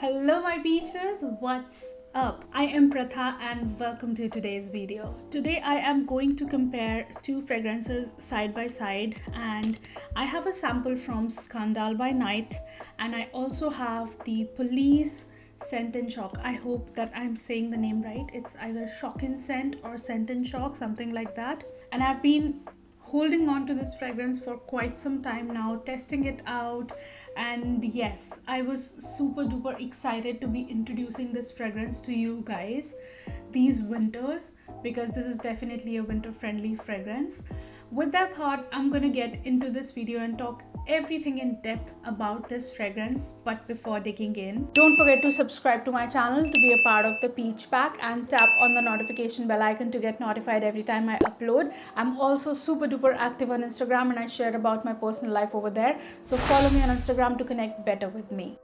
Hello my beachers, what's up? I am Pratha and welcome to today's video. Today I am going to compare two fragrances side by side, and I have a sample from Scandal by Night and I also have the Police Scent and Shock. I hope that I'm saying the name right. It's either Shock and Scent or Scent and Shock, something like that. And I've been holding on to this fragrance for quite some time now, testing it out, and yes, I was super duper excited to be introducing this fragrance to you guys these winters, because this is definitely a winter friendly fragrance. With that thought, I'm gonna get into this video and talk everything in depth about this fragrance. But before digging in, don't forget to subscribe to my channel to be a part of the Peach Pack and tap on the notification bell icon to get notified every time I upload. I'm also super duper active on Instagram and I share about my personal life over there. So follow me on Instagram to connect better with me.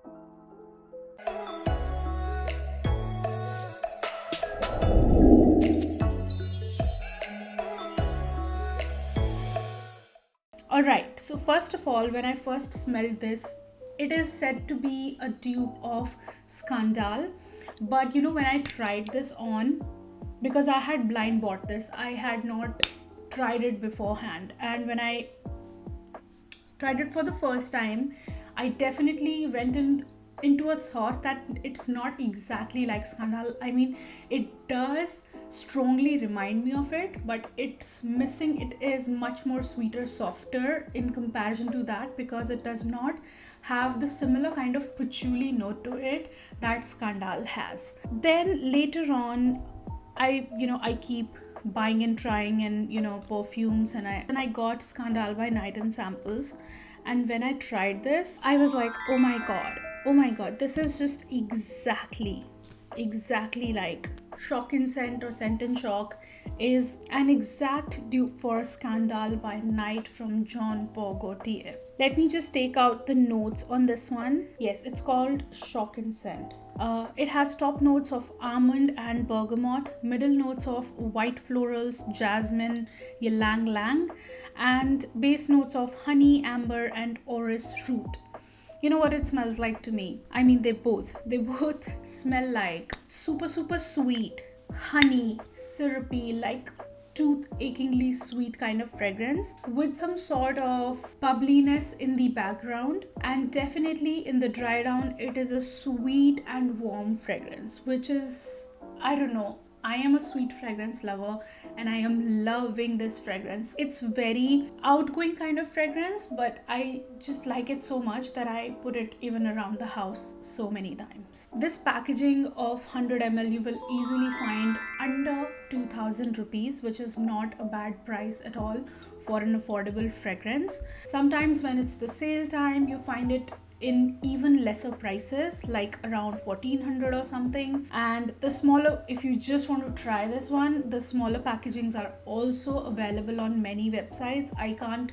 Alright, so first of all, when I first smelled this, it is said to be a dupe of Scandal. But you know, when I tried this on, because I had blind bought this, I had not tried it beforehand. And when I tried it for the first time, I definitely went into a thought that it's not exactly like Scandal. I mean, it does strongly remind me of it, but it's missing. It is much more sweeter, softer in comparison to that, because it does not have the similar kind of patchouli note to it that Scandal has. Then later on, I keep buying and trying and perfumes, and I got Scandal by Night in samples. And when I tried this, I was like, oh my god, this is just exactly like Shock and Scent or Scent and Shock is an exact dupe for Scandal by Night from Jean Paul Gaultier. Let me just take out the notes on this one. Yes, it's called Shock and Scent. It has top notes of almond and bergamot, middle notes of white florals, jasmine, ylang ylang, and base notes of honey, amber, and orris root. You know what it smells like to me? I mean, they both smell like super sweet, honey, syrupy, like tooth achingly sweet kind of fragrance with some sort of bubbliness in the background. And definitely in the dry down, it is a sweet and warm fragrance, which is, I don't know, I am a sweet fragrance lover and I am loving this fragrance. It's very outgoing kind of fragrance, but I just like it so much that I put it even around the house so many times. This packaging of 100 ml you will easily find under 2000 rupees, which is not a bad price at all for an affordable fragrance. Sometimes when it's the sale time, you find it in even lesser prices, like around 1400 or something. And the smaller, if you just want to try this one, the smaller packagings are also available on many websites. I can't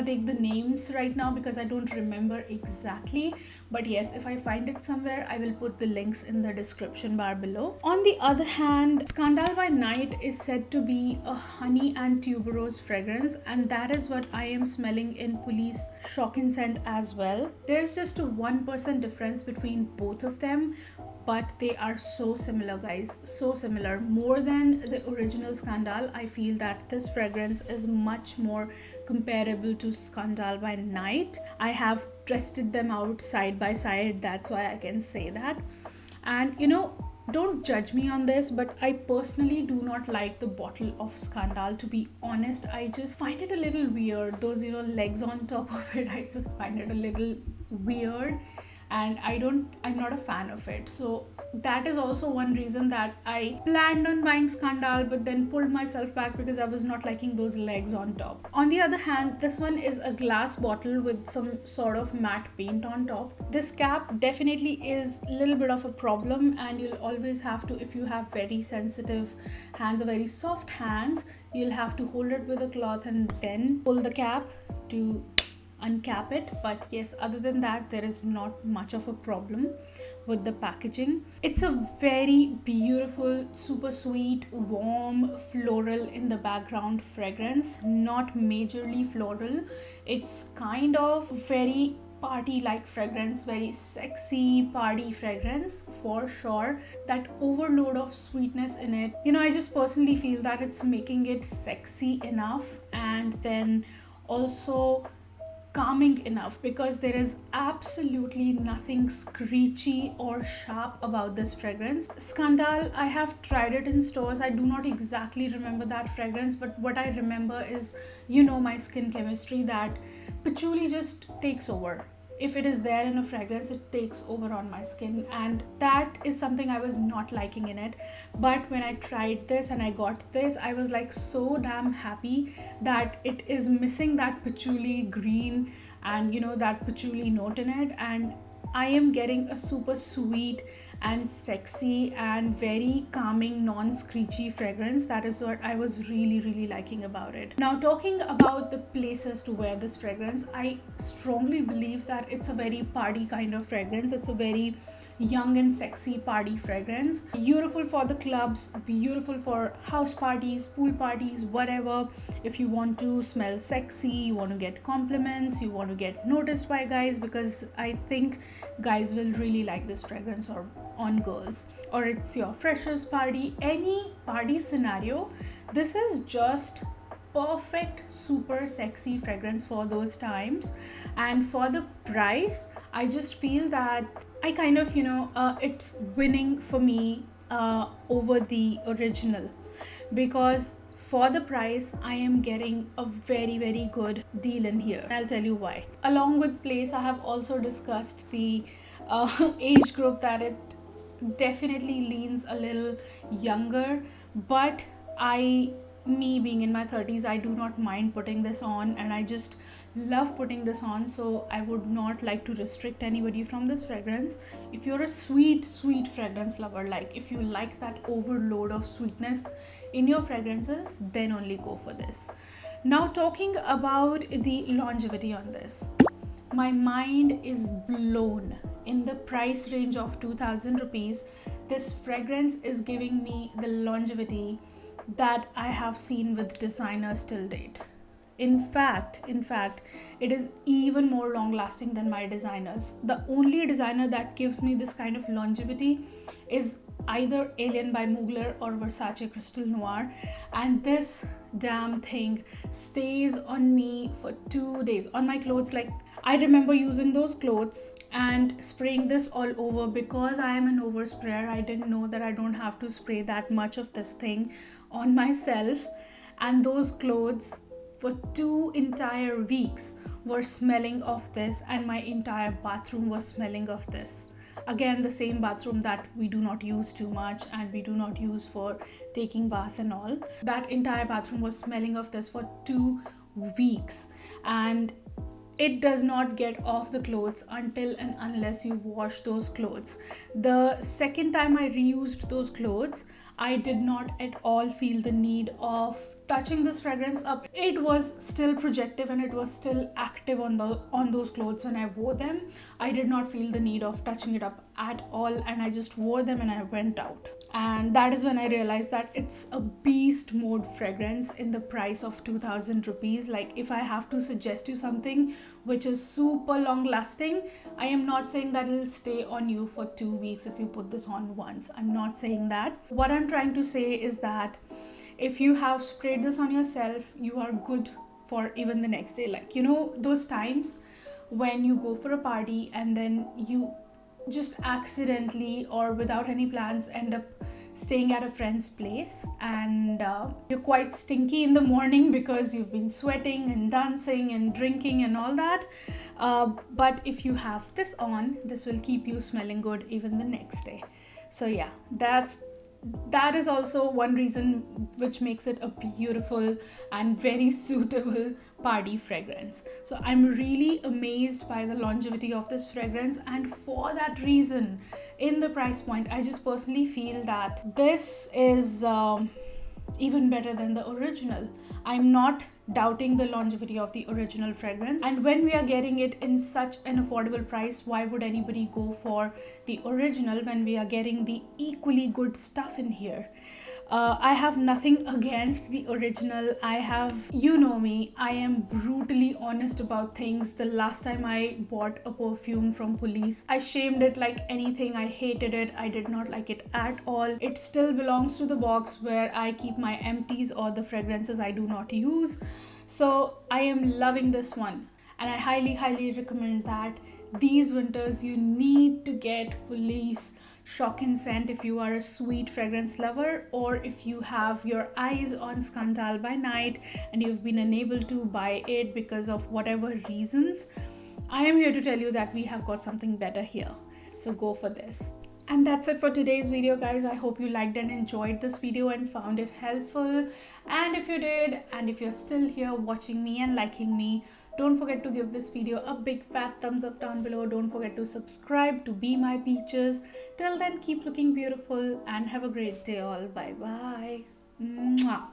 take the names right now because I don't remember exactly, but yes, if I find it somewhere, I will put the links in the description bar below. On the other hand, Scandal by Night is said to be a honey and tuberose fragrance, and that is what I am smelling in Police Shock and Scent as well. There's just a 1% difference between both of them, but they are so similar, guys, so similar. More than the original Scandal, I feel that this fragrance is much more comparable to Scandal by Night. I have tested them out side by side, that's why I can say that. And don't judge me on this, but I personally do not like the bottle of Scandal, to be honest. I just find it a little weird. Those legs on top of it, I just find it a little weird, and I'm not a fan of it. So that is also one reason that I planned on buying Scandal, but then pulled myself back because I was not liking those legs on top. On the other hand, this one is a glass bottle with some sort of matte paint on top. This cap definitely is a little bit of a problem, and you'll always have to, if you have very sensitive hands or very soft hands, you'll have to hold it with a cloth and then pull the cap to uncap it. But yes, other than that, there is not much of a problem with the packaging. It's a very beautiful, super sweet, warm, floral in the background fragrance, not majorly floral. It's kind of very party like fragrance, very sexy party fragrance for sure. That overload of sweetness in it, I just personally feel that it's making it sexy enough, and then also calming enough, because there is absolutely nothing screechy or sharp about this fragrance. Scandal, I have tried it in stores. I do not exactly remember that fragrance, but what I remember is, my skin chemistry, that patchouli just takes over. If it is there in a fragrance, it takes over on my skin, and that is something I was not liking in it. But when I tried this and I got this, I was like so damn happy that it is missing that patchouli green and that patchouli note in it, and I am getting a super sweet and sexy and very calming, non-screechy fragrance. That is what I was really, really liking about it. Now, talking about the places to wear this fragrance, I strongly believe that it's a very party kind of fragrance. It's a very young and sexy party fragrance. Beautiful for the clubs, beautiful for house parties, pool parties, whatever. If you want to smell sexy, you want to get compliments, you want to get noticed by guys, because I think guys will really like this fragrance, or on girls, or it's your freshers party, any party scenario, this is just perfect, super sexy fragrance for those times. And for the price, I just feel that I kind of, it's winning for me over the original, because for the price, I am getting a very, very good deal in here. I'll tell you why. Along with place, I have also discussed the age group, that it definitely leans a little younger, but me being in my 30s, I do not mind putting this on, and I just love putting this on, so I would not like to restrict anybody from this fragrance. If you're a sweet fragrance lover, like if you like that overload of sweetness in your fragrances, then only go for this. Now, talking about the longevity on this, my mind is blown. In the price range of 2000 rupees, this fragrance is giving me the longevity that I have seen with designers till date. In fact, it is even more long lasting than my designers. The only designer that gives me this kind of longevity is either Alien by Mugler or Versace Crystal Noir, and this damn thing stays on me for 2 days on my clothes. Like, I remember using those clothes and spraying this all over. Because I am an oversprayer, I didn't know that I don't have to spray that much of this thing on myself, and those clothes for 2 entire weeks were smelling of this, and my entire bathroom was smelling of this. Again, the same bathroom that we do not use too much and we do not use for taking bath and all. That entire bathroom was smelling of this for 2 weeks, and it does not get off the clothes until and unless you wash those clothes. The second time I reused those clothes, I did not at all feel the need of touching this fragrance up. It was still projective and it was still active on those clothes when I wore them. I did not feel the need of touching it up at all, and I just wore them and I went out. And that is when I realized that it's a beast mode fragrance in the price of 2000 rupees. Like, if I have to suggest you something which is super long lasting, I am not saying that it'll stay on you for 2 weeks if you put this on once. I'm not saying that. What I'm trying to say is that if you have sprayed this on yourself, you are good for even the next day. Like, those times when you go for a party and then you just accidentally or without any plans end up staying at a friend's place, and you're quite stinky in the morning because you've been sweating and dancing and drinking and all that, but if you have this on, this will keep you smelling good even the next day. So yeah, that is also one reason which makes it a beautiful and very suitable party fragrance. So I'm really amazed by the longevity of this fragrance, and for that reason, in the price point, I just personally feel that this is even better than the original. I'm not doubting the longevity of the original fragrance, and when we are getting it in such an affordable price, why would anybody go for the original when we are getting the equally good stuff in here? I have nothing against the original. I have, you know me, I am brutally honest about things. The last time I bought a perfume from Police, I shamed it like anything. I hated it. I did not like it at all. It still belongs to the box where I keep my empties or the fragrances I do not use. So I am loving this one, and I highly recommend that these winters you need to get Police Shocking Scent if you are a sweet fragrance lover, or if you have your eyes on Scandal by Night and you've been unable to buy it because of whatever reasons. I am here to tell you that we have got something better here, so go for this. And that's it for today's video, guys. I hope you liked and enjoyed this video and found it helpful. And if you did, and if you're still here watching me and liking me, don't forget to give this video a big fat thumbs up down below. Don't forget to subscribe to Be My Peaches. Till then, keep looking beautiful and have a great day all. Bye bye. Mwah.